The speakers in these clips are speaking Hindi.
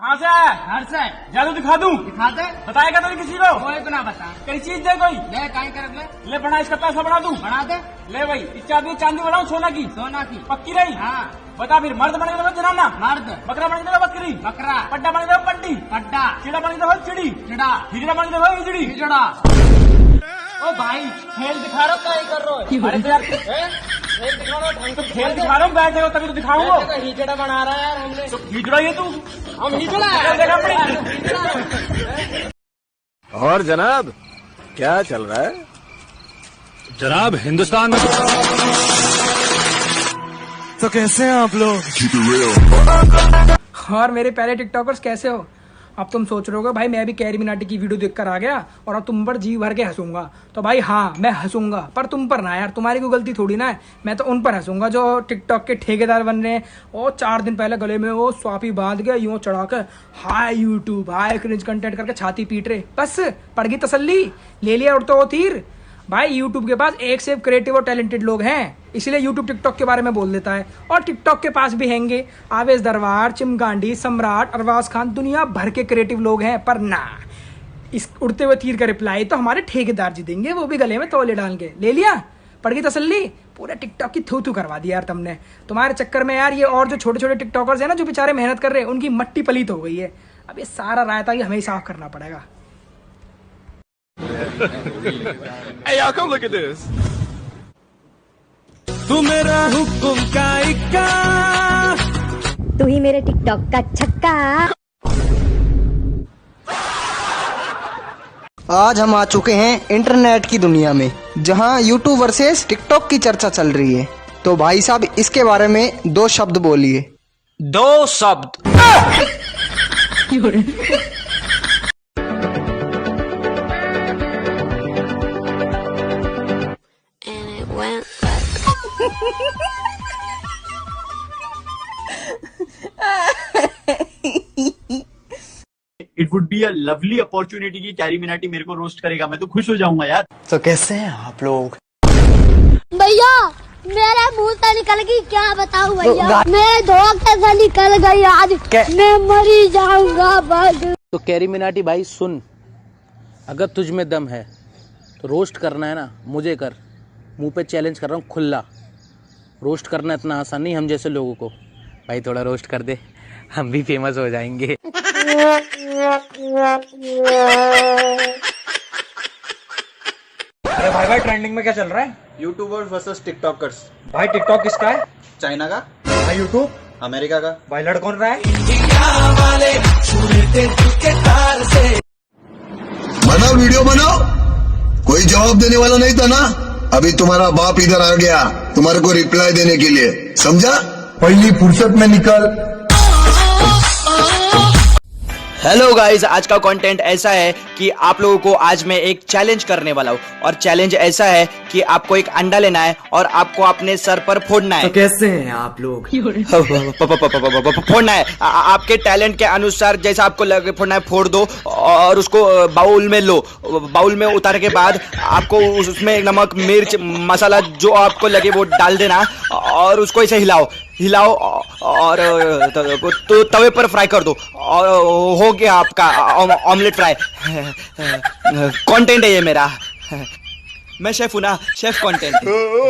कहाँ से आया? घर से जादू दिखा दूं? दिखा दे। बताएगा तो नहीं किसी को? कोई तो ना बता। कई चीज दे कोई। ले काहे कर ले ले बना, इसका पैसा बना दूं? बना दे। ले भाई, इस चांदी चांदी बनाऊं सोना की? सोना की पक्की रही? हाँ। बता फिर, मर्द बनेगा तो जनाना? मर्द। बकरा बनेगा तो बकरी? बकरा। पड्डा बनेगा तो पड्डी? पड्डा। चिड़ा बनेगा तो चिड़ी? चिड़ा। हिजड़ा बनेगा तो हिजड़ी? हिजड़ा। ओ भाई, खेल दिखा रहा हूँ, क्या कर रहे हो? अरे तो यार खेल दिखा रहा हूँ, ढंग से खेल दिखा रहा हूँ, बैठे हो तभी तो दिखाऊंगा। हिजड़ा बना रहा है यार हमने। तो हिजड़ा ये तू? हम हिजड़ा और जनाब क्या चल रहा है? जनाब हिंदुस्तान में तो कैसे हैं आप लोग? और मेरे प्यारे टिकटॉकर्स कैसे हो? अब तुम सोच रहे होगे भाई मैं भी कैरी मिनाटी की वीडियो देखकर आ गया और अब तुम पर जी भर के हंसूंगा। तो भाई हाँ, मैं हंसूंगा पर तुम पर ना यार, तुम्हारी कोई गलती थोड़ी ना है। मैं तो उन पर हंसूंगा जो टिकटॉक के ठेकेदार बन रहे हैं। और 4 दिन पहले गले में वो स्वापी बांध के यूं चढ़ा के हाय यूट्यूब हाय क्रिंज कंटेंट करके छाती पीट रहे। बस पड़ गई तसल्ली, ले लिया उड़ता वो तीर। भाई यूट्यूब के पास एक से एक क्रिएटिव और टैलेंटेड लोग हैं, इसलिए यूट्यूब टिकटॉक के बारे में बोल देता है। और टिकटॉक के पास भी हैंगे आवेश दरबार, चिमगांडी, सम्राट, अरबाज खान, दुनिया भर के क्रिएटिव लोग हैं। पर ना, इस उड़ते हुए तीर का रिप्लाई तो हमारे ठेकेदार जी देंगे, वो भी गले में तौले डाल के। ले लिया, पड़ गई तसल्ली। पूरा टिकटॉक की थू करवा दिया यार तुमने। तुम्हारे चक्कर में यार ये और जो छोटे छोटे टिकटॉकर्स हैं ना, जो बेचारे मेहनत कर रहे हैं, उनकी मट्टी पलीत हो गई है। अब ये सारा रायता हमें ही साफ करना पड़ेगा। Hey y'all, come look at this. तू मेरा हुक्म का इक्का, तू ही मेरे टिकटॉक का छक्का। आज हम आ चुके हैं इंटरनेट की दुनिया में, जहां यूट्यूब वर्सेस टिकटॉक की चर्चा चल रही है। तो भाई साहब इसके बारे में 2 शब्द बोलिए। 2 शब्द। It would be a lovely opportunity की कैरी मिनाटी मेरे को रोस्ट करेगा, मैं तो खुश हो जाऊंगा यार। तो कैसे हैं आप लोग? भैया मेरे मुंह से निकल गई, क्या बताऊं भैया, मेरे धोखे से निकल गई आज, मैं मरी जाऊंगा बस। तो कैरी मिनाटी भाई सुन, अगर तुझ में दम है तो रोस्ट करना है ना मुझे कर। मुंह पे चैलेंज कर रहा हूँ खुला। रोस्ट करना इतना आसान नहीं हम जैसे लोगों को। भाई थोड़ा रोस्ट कर दे, हम भी फेमस हो जाएंगे। अरे भाई ट्रेंडिंग में क्या चल रहा है? YouTubers versus TikTokers. भाई टिकटॉक किसका है? चाइना का। भाई यूट्यूब अमेरिका का। भाई लड़ कौन रहा है? बनाओ वीडियो बनाओ, कोई जवाब देने वाला नहीं था ना। अभी तुम्हारा बाप इधर आ गया तुम्हारे को रिप्लाई देने के लिए, समझा? पहली फुर्सत में निकल। हेलो गाइस, आज का कंटेंट ऐसा है कि आप लोगों को आज मैं एक चैलेंज करने वाला हूँ। और चैलेंज ऐसा है कि आपको एक अंडा लेना है और आपको अपने सर पर फोड़ना है। तो कैसे हैं आप लोग? फोड़ना है आपके टैलेंट के अनुसार, जैसा आपको लगे फोड़ना है फोड़ दो और उसको बाउल में लो। बाउल में उतार के बाद आपको उसमें नमक, मिर्च, मसाला जो आपको लगे वो डाल देना और उसको ऐसे हिलाओ और तो तवे पर फ्राई कर दो और हो गया आपका ऑमलेट फ्राई। कंटेंट है ये मेरा, मैं शेफ हूं ना, शेफ कंटेंट।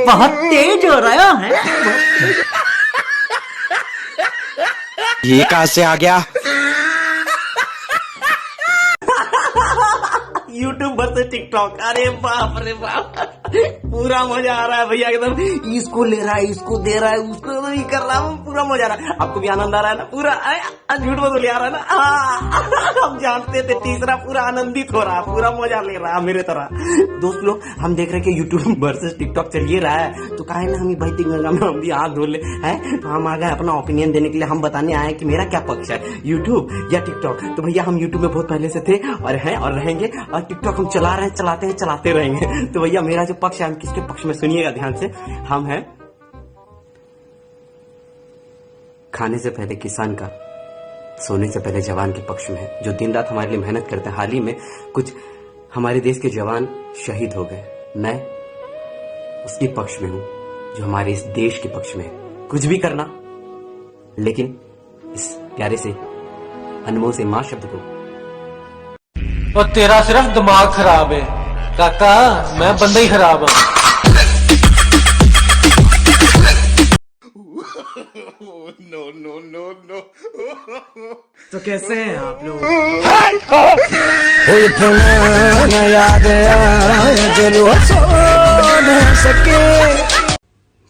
बहुत तेज हो रहा है। ये कहां से आ गया? यूट्यूब वर्सेस टिकटॉक, अरे बाप रे बाप, पूरा मजा आ रहा है भैया एकदम। इसको ले रहा है, इसको दे रहा है, उसको नहीं कर रहा है, पूरा मजा आ रहा है। आपको भी आनंद आ रहा है ना? पूरा झूठ बोल आ रहा है ना? हम जानते थे तीसरा पूरा आनंदित हो रहा है, पूरा मजा ले रहा है मेरे तरह। दोस्त लोग हम देख रहे हैं कि यूट्यूब वर्सेस टिकटॉक चल ही रहा है, तो काहे ना हम भाई गंगा में हम भी हाथ धो ले हैं। तो हम आ गए अपना ओपिनियन देने के लिए, हम बताने आए कि मेरा क्या पक्ष है, यूट्यूब या टिकटॉक। तो भैया हम यूट्यूब में बहुत पहले से थे और हैं और रहेंगे, और टिकटॉक हम चला रहे हैं, चलाते हैं, चलाते रहेंगे। तो भैया मेरा जो पक्ष है, हम किसके पक्ष में सुनिएगा ध्यान से। हम हैं खाने से पहले किसान का, सोने से पहले जवान के पक्ष में है, जो दिन रात हमारे लिए मेहनत करते हैं। हाल ही में कुछ हमारे देश के जवान शहीद हो गए, मैं उसके पक्ष में हूं जो हमारे इस देश के पक्ष में है। कुछ भी करना, लेकिन इस प्यारे से अनमोल से माँ शब्द को। और तेरा सिर्फ दिमाग खराब है काका, मैं बंदा ही खराब हूँ। तो कैसे हैं आप लोग?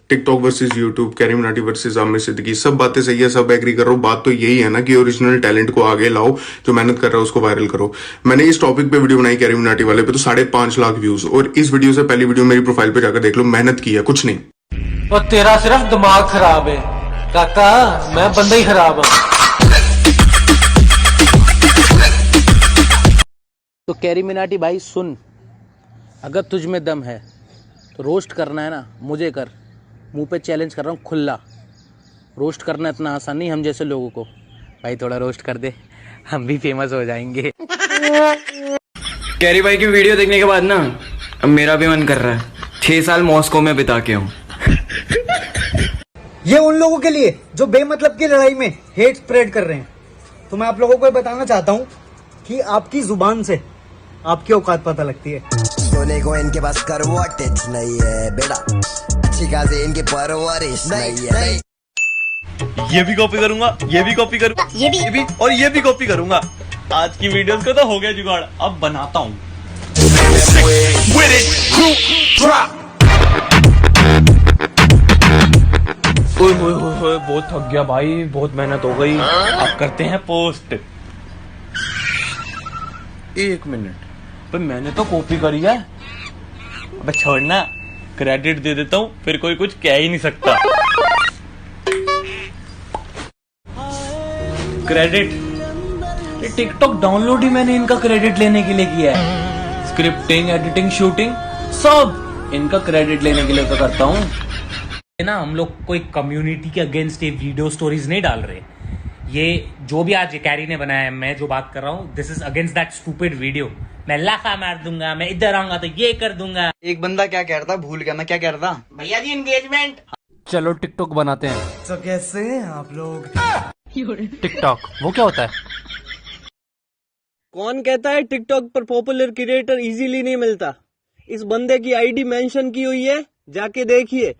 TikTok versus YouTube, carry Minati versus Aamir Siddiqui, सब बातें सही है, सब एग्री कर रहा हूँ। बात तो यही है ना कि ओरिजिनल टैलेंट को आगे लाओ, जो मेहनत कर रहा है उसको वायरल करो। मैंने इस टॉपिक पे वीडियो बनाई कैरी मिनाटी वाले पे तो 5.5 लाख व्यूज, और इस वीडियो से पहली वीडियो मेरी प्रोफाइल पे जाकर देख लो, मेहनत की है, कुछ नहीं। और तेरा सिर्फ दिमाग खराब है काका, मैं बंदा ही खराब हूँ। तो कैरी मिनाटी भाई सुन, अगर तुझ में दम है तो रोस्ट करना है ना मुझे कर, मुंह पे चैलेंज कर रहा हूँ खुला। रोस्ट करना इतना आसान नहीं हम जैसे लोगों को। भाई थोड़ा रोस्ट कर दे, हम भी फेमस हो जाएंगे। कैरी भाई की वीडियो देखने के बाद ना अब मेरा भी मन कर रहा है 6 साल मॉस्को में बिता के हूँ। ये उन लोगों के लिए जो बेमतलब की लड़ाई में हेट स्प्रेड कर रहे हैं। तो मैं आप लोगों को बताना चाहता हूँ कि आपकी जुबान से आपकी औकात पता लगती है। सोने को इनके पास करवटेज नहीं है बेटा, अच्छी खासी इनकी परवरिश नहीं है। ये भी कॉपी करूंगा, ये भी कॉपी करूंगा, ये भी और ये भी कॉपी करूंगा। आज की वीडियोस का तो हो गया जुगाड़, अब बनाता हूँ। बहुत थक गया भाई, बहुत मेहनत हो गई। अब करते हैं पोस्ट। 1 मिनट, पर मैंने तो कॉपी करी है। अबे छोड़ना, क्रेडिट दे देता हूँ, फिर कोई कुछ कह ही नहीं सकता। क्रेडिट टिकटॉक डाउनलोड ही मैंने इनका क्रेडिट लेने के लिए किया है। स्क्रिप्टिंग, एडिटिंग, शूटिंग सब इनका क्रेडिट लेने के लिए तो करता हूँ ना। हम लोग कोई कम्युनिटी के अगेंस्ट ये वीडियो स्टोरीज नहीं डाल रहे। ये जो भी आज कैरी ने बनाया है, मैं जो बात कर रहा हूँ, this is against that stupid video. मैं लाखा मार दूंगा, मैं इधर आऊंगा तो ये कर दूंगा। एक बंदा क्या कह रहा था, भूल गया मैं क्या कह रहा था। भैया जी एंगेजमेंट। चलो टिकटॉक बनाते हैं। तो कैसे हैं आप लोग? टिकटॉक वो क्या होता है? कौन कहता है टिकटॉक पर पॉपुलर क्रिएटर इजीली नहीं मिलता? इस बंदे की आईडी मेंशन की हुई है, जाके देखिए।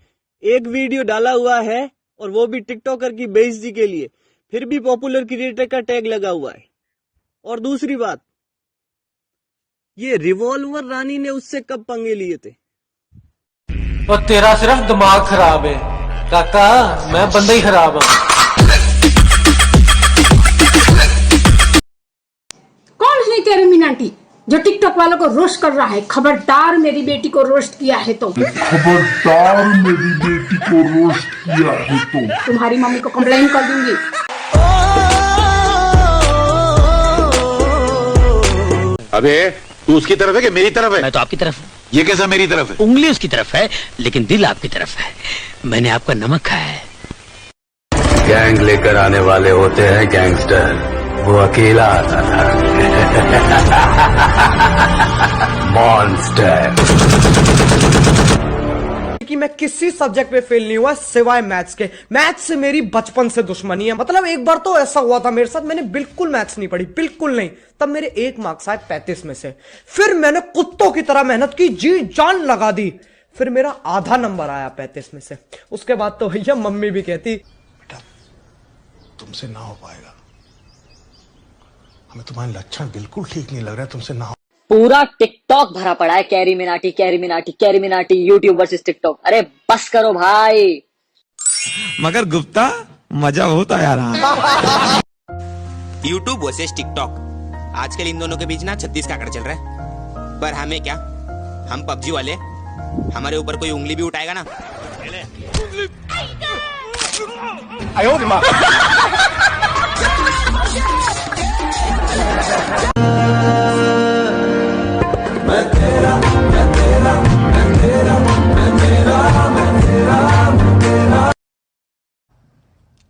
एक वीडियो डाला हुआ है और वो भी टिकटॉकर की बेइज्जती के लिए, फिर भी पॉपुलर क्रिएटर का टैग लगा हुआ है। और दूसरी बात, ये रिवॉल्वर रानी ने उससे कब पंगे लिए थे? और तेरा सिर्फ दिमाग खराब है काका, मैं बंदा ही खराब हूँ। कौन है कैरी मिनाटी जो टिकटॉक वालों को रोस्ट कर रहा है? खबरदार मेरी बेटी को रोस्ट किया है तो, खबरदार मेरी बेटी को रोस्ट किया है तो तुम्हारी मम्मी को कंप्लेन कर दूंगी। अबे तू उसकी तरफ है कि मेरी तरफ है? मैं तो आपकी तरफ हूँ। ये कैसा मेरी तरफ है? उंगली उसकी तरफ है लेकिन दिल आपकी तरफ है। मैंने आपका नमक खाया है। गैंग लेकर आने वाले होते हैं गैंगस्टर, वो अकेला आता था। मॉन्स्टर। कि मैं किसी सब्जेक्ट में फेल नहीं हुआ सिवाय मैथ्स के। मैथ्स से मेरी बचपन से दुश्मनी है। मतलब एक बार तो ऐसा हुआ था मेरे साथ, मैंने बिल्कुल मैथ्स नहीं पढ़ी, बिल्कुल नहीं। तब मेरे 1 मार्क्स आए 35 में से। फिर मैंने कुत्तों की तरह मेहनत की, जी जान लगा दी, फिर मेरा आधा नंबर आया 35 में से। उसके बाद तो भैया मम्मी भी कहती बेटा तुमसे ना हो पाएगा, हमें तुम्हारे लक्षण बिल्कुल ठीक नहीं लग रहा है, तुमसे ना हो। पूरा टिकटॉक भरा पड़ा है carry Minati, carry Minati, carry Minati, YouTube versus TikTok. अरे बस करो भाई। मगर गुप्ता मजा बहुत आया रहा। यूट्यूब वर्सेस टिकटॉक, आजकल इन दोनों के बीच ना 36 का आंकड़ा चल रहा है। पर हमें क्या, हम पबजी वाले, हमारे ऊपर कोई उंगली भी उठाएगा ना।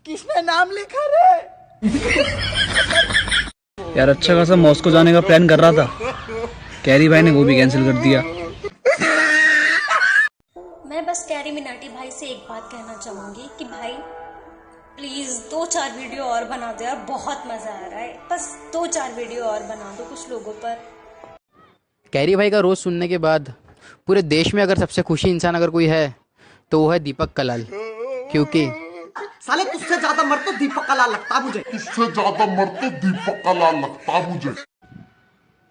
किसने नाम लिखा रे? यार अच्छा खासा मॉस्को जाने का प्लान कर रहा था, कैरी भाई ने वो भी कैंसिल कर दिया। मैं बस कैरी मिनाटी भाई से एक बात कहना चाहूंगी कि भाई प्लीज 2-4 2-4 वीडियो और बना दो यार, बहुत मजा आ रहा है, बस 2-4 वीडियो और बना दो कुछ लोगों पर। कैरी भाई का रोज सुनने के बाद पूरे देश में अगर सबसे खुशी इंसान अगर कोई है तो वो है दीपक कलाल, क्योंकि साले तुझसे ज्यादा मर तो दीपक कलाल लगता मुझे।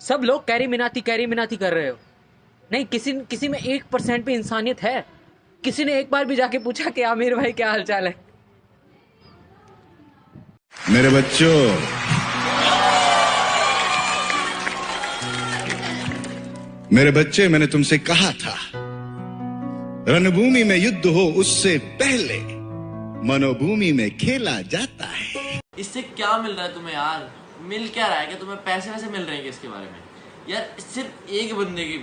सब लोग कैरी मिनाती कर रहे हो, नहीं किसी में 1% भी इंसानियत है? किसी ने एक बार भी जाके पूछा कि आमिर भाई क्या हालचाल है? मेरे बच्चों, मेरे बच्चे, मैंने तुमसे कहा था रणभूमि में युद्ध हो उससे पहले मनोभूमि में खेला जाता है। इससे क्या मिल रहा है तुम्हें यार? मिल क्या रहा है? कि तुम्हें पैसे वैसे मिल रहे हैं इसके बारे में? यार सिर्फ एक बंदे के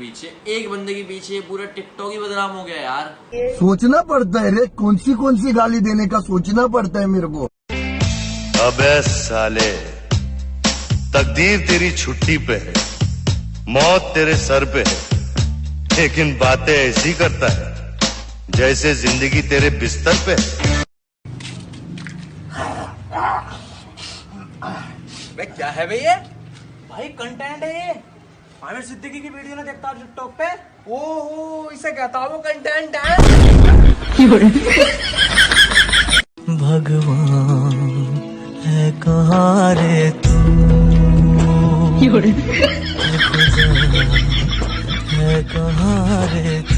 पीछे ये पूरा टिकटॉक ही बदनाम हो गया यार। सोचना पड़ता है रे, कौन सी गाली देने का सोचना पड़ता है मेरे को। अबे साले, तकदीर तेरी छुट्टी पे है, मौत तेरे सर पे है, लेकिन बातें ऐसी करता है जैसे जिंदगी तेरे बिस्तर पे है। क्या है भैया? भाई कंटेंट है ये। आमिर सिद्दीकी की वीडियो ना देखता हूँ टिकटॉक पे। ओहो, इसे कहता हूँ वो कंटेंट है। भगवान है कहाँ रे तू, है कहाँ रे तू।